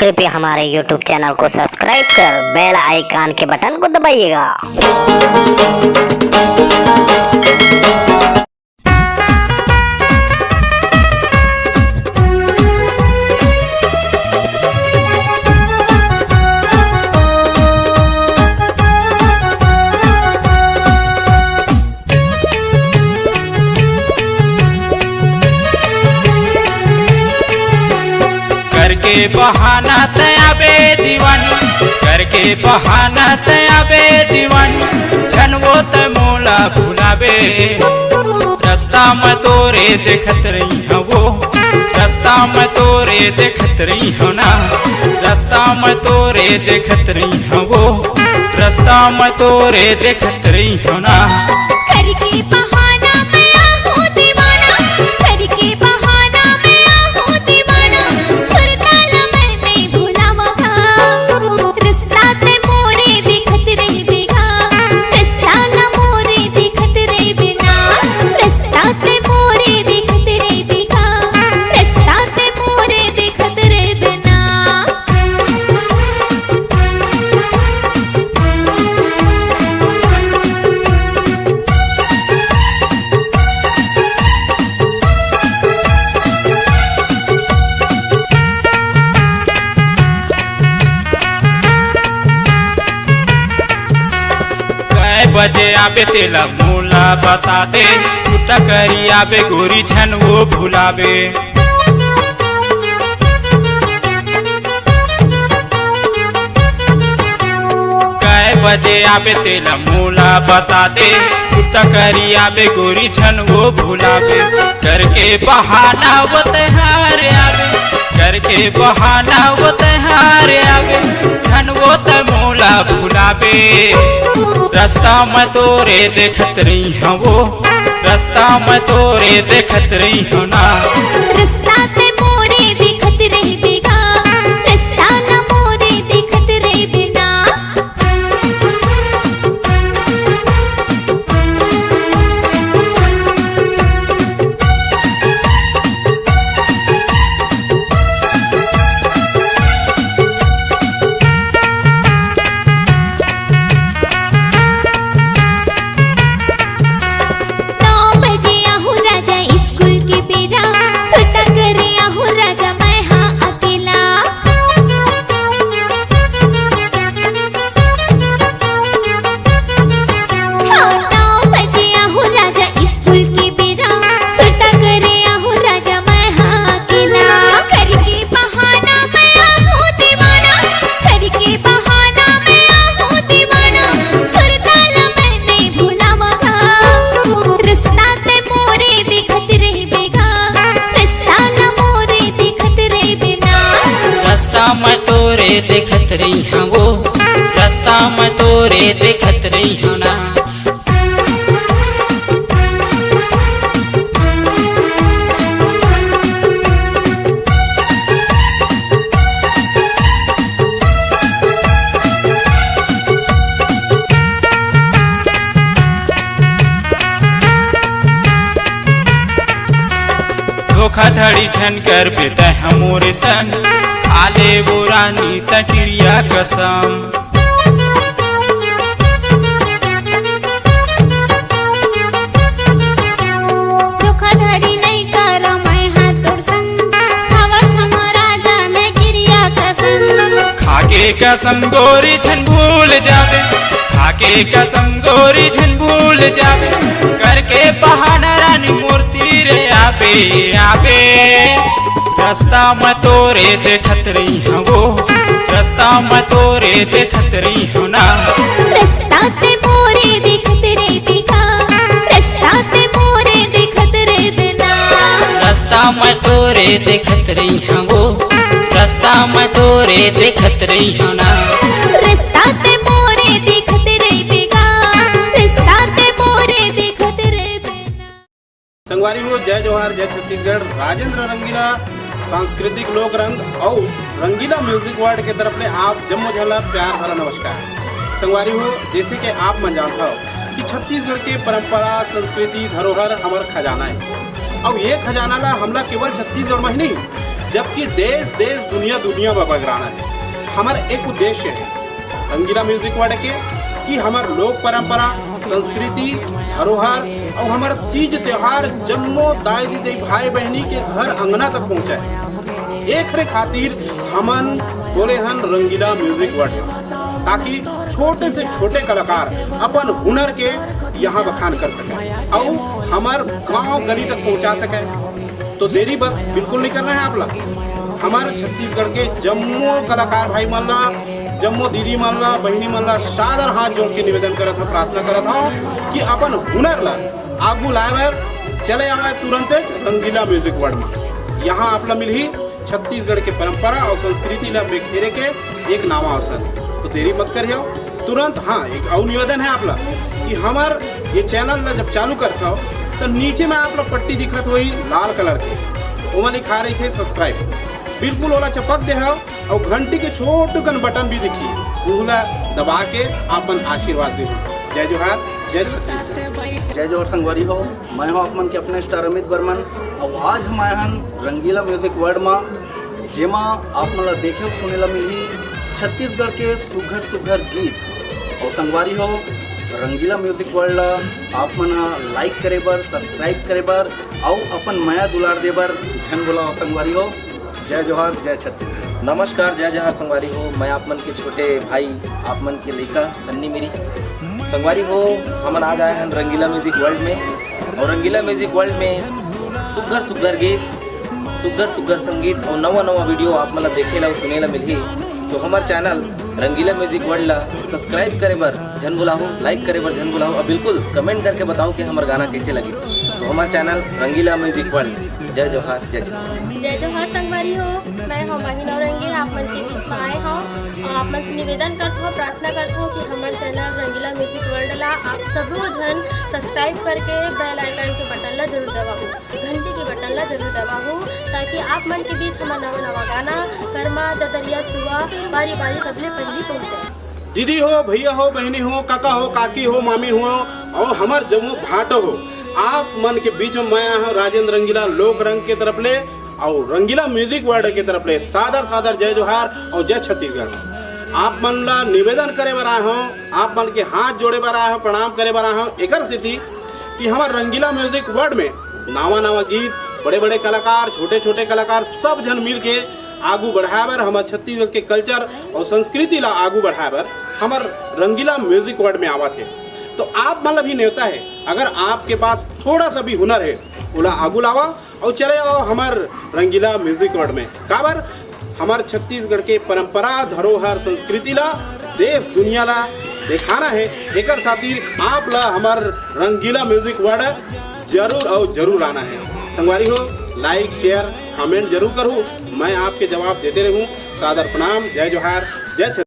कृपया हमारे YouTube channel को सब्सक्राइब कर बेल आइकन के बटन को दबाइएगा। करके बहाना तयाबे दीवानी, करके बहाना तयाबे दीवानी, झनवो त मोला भुलाबे। रास्ता में तोरे देखत रही हूँ वो, रास्ता में तोरे देखत रही हूँ ना, रास्ता में तोरे देखत रही हूँ वो, रास्ता में तोरे देखत रही हूँ ना। करके बहाना मैं आहूँ दीवाना, करके बहाना मैं आहूँ दीवाना, सुरताल मैं नहीं भुलावगा। रास्ता ते मोरे दिखत रही बेगा, रास्ता न मोरे दिखत रही बिना, रास्ता ते मोरे दिखत रही बेगा, रास्ता ते मोरे दिखत रही बिना। बजे आबे तेला मूला बता दे, सुता करी आबे गोरी झन वो भुलाबे। कै बजे आबे तेला मूला बता दे, सुता करी आबे गोरी झन वो भुलाबे। करके बहाना वो तहारे आबे, करके बहाना वो तहारे आबे, झन वो त मूला भुलाबे। रास्ता में तोरे देखत रही हूँ वो, रास्ता में तोरे देखत रही हूँ ना। रास्ता ते मोरे दिखत रही बेगा, रास्ता न मोरे दिखत रही बिना। देखत रही हूँ वो, रास्ता में तोरे देखत रही हूँ ना। धोखाधड़ी झन कर बेटा हमोरे संग, आले वो रानी तकिरिया कसम। धोखाधड़ी नहीं कर मैं हाथ तोड़ संग, खावत हम राजा मैं गिरिया कसम। खाके कसम गोरी झन भूल जावे, खाके कसम गोरी झन भूल जावे। करके बहाना रानी मूर्ति रे आबे आबे। रास्ता में तोरे देखत रही हूँ वो, रास्ता में तोरे देखत रही हूँ ना। रास्ता ते मोरे दिखत रही बेगा, रास्ता ते मोरे दिखत रही बिना। रास्ता में तोरे देखत रही हूँ वो, रास्ता में तोरे देखत रही हूँ ना। रास्ता ते मोरे दिखत रही बेगा, रास्ता ते मोरे दिखत रही बिना। संगवारी हो जय जोहार जय छत्तीसगढ़। राजेंद्र रंगीला सांस्कृतिक लोक रंग और रंगीला म्यूजिक वर्ल्ड के तरफ ले आप जम्मो झला प्यार भरा नमस्कार। संगवारी हो जैसे कि आप मन जानता हो कि छत्तीसगढ़ के परंपरा संस्कृति धरोहर हमार खजाना है। और ये खजाना ला हमला केवल छत्तीसगढ़ में ही नहीं, जबकि देश देश दुनिया दुनिया में बगराना है। हमारा एक उद्देश्य है रंगीला म्यूजिक वर्ल्ड के कि हमार लोक परंपरा, संस्कृति, धरोहर और हमारा तीज त्योहार जम्मो दाई दीदी भाई बहनी के घर अंगना तक पहुँचाए। एक रे खातिर हमन बोले हन रंगीला म्यूजिक वर्ल्ड, ताकि छोटे से छोटे कलाकार अपन हुनर के यहाँ बखान कर सके और हमार गाँव गली तक पहुँचा सके। तो देरी बस बिल्कुल नहीं करना है आप लोग। हमारे छत्तीसगढ़ के जम्मो कलाकार भाई मन ला, जम्मो दीदी मन ला, बहनी मन ला सादर हाथ जोड़ के निवेदन करत हूँ, प्रार्थना करत हूँ कि अपन हुनर ला आगू लाए बर चले आए तुरंत रंगीला म्यूजिक वर्ल्ड में। यहाँ आप ला मिली छत्तीसगढ़ के परंपरा और संस्कृति ला बिखेरे के एक नवा अवसर। तो देरी मत करियो तुरंत। हाँ, एक और निवेदन है आप ला कि हमार ये चैनल ला जब चालू करता हो तो नीचे में आप लोग पट्टी दिखत हुई लाल कलर की, वहाँ लिखा रही थे सब्सक्राइब, बिल्कुल ओला चपक दे हो और घंटी के छोटे कन बटन भी दिखी, उहला दबा के अपन आशीर्वाद दे। जय जोहार, जय छत्तीसगढ़। जय जोहर संगवारी हो। मैं हूँ आप मन के अपने स्टार अमित बर्मन और आज हम आए हैं रंगीला म्यूजिक वर्ल्ड में, जेमा आप मन ला देखे सुने ला मिली छत्तीसगढ़ के सुघर सुघर गीत। और संगवारी हो रंगीला म्यूजिक वर्ल्ड ला आप मन लाइक करे बर, सब्सक्राइब करे बर और अपन माया दुलार दे बर झन बोला संगवारी हो। जय जोहार, जय छत्तीसगढ़। नमस्कार, जय जवाहर संगवारी हो। मैं आप मन के छोटे भाई, आप मन के लड़का सन्नी मेरी संगवारी हो। हम आज आए हैं रंगीला म्यूजिक वर्ल्ड में और रंगीला म्यूजिक वर्ल्ड में सुघर सुघर गीत, सुघर सुघर संगीत और नवा नवा वीडियो आप मन देखे ला सुने ला मिली। तो हमारे चैनल रंगीला म्यूजिक वर्ल्ड ला सब्सक्राइब करे बर झन बुलाओ, लाइक करे बर झन बुलाओ और बिल्कुल कमेंट करके बताओ कि हमारा गाना कैसे लगी। तो हमारे चैनल रंगीला म्यूजिक वर्ल्ड। जय जोहार, जय छत्तीसगढ़। जय जोहार संगवारी हो। मैं हम महिना रंगीला आप मन के बीच में आए हो और आप मन से निवेदन करते हो, प्रार्थना करते हो कि हमारे चैनल रंगीला म्यूजिक वर्ल्ड ला आप सब जन सब्सक्राइब करके बेल आइकन के बटन ला जरूर दबाओ, घंटी के बटन ला जरूर दबाओ, ताकि आप मन के बीच हमारा नवा नवा गाना कर्मा ददरिया सुआ बारी बारी सबले पहली पहुँचे। दीदी हो, भैया हो, बहनी हो, काका हो, काकी हो, मामी हो और हमार जम्मू भाटो हो, आप मन के बीच में मैं हूँ राजेंद्र रंगीला लोक रंग के तरफ ले और रंगीला म्यूजिक वर्ल्ड के तरफ ले सादर सादर जय जोहार और जय छत्तीसगढ़। आप मन ला निवेदन करे बर आए हो, आप मन के हाथ जोड़े बर आए हो, प्रणाम करे बर आए हो। एक स्थिति कि हमारे रंगीला म्यूजिक वर्ल्ड में नवा नवा गीत, बड़े बड़े कलाकार, छोटे छोटे कलाकार सब जन मिल के आगू बढ़ाए बर, हमारे छत्तीसगढ़ के कल्चर और संस्कृति ला आगू बढ़ाए बर हमारे रंगीला म्यूजिक वर्ल्ड में आवा थे। तो आप मतलब भी न्योता है, अगर आपके पास थोड़ा सा भी हुनर है उला आगू लावा और चले आओ हमार रंगीला म्यूजिक वर्ल्ड में। काबर हमारे छत्तीसगढ़ के परंपरा, धरोहर, संस्कृति ला देश दुनिया ला दिखाना है। एक खातिर आप ला हमार रंगीला म्यूजिक वर्ल्ड जरूर और जरूर आना है। संगवारी हो, लाइक शेयर कमेंट जरूर करूँ, मैं आपके जवाब देते रहूँ। सादर प्रणाम, जय जोहार, जय छत्तीसगढ़।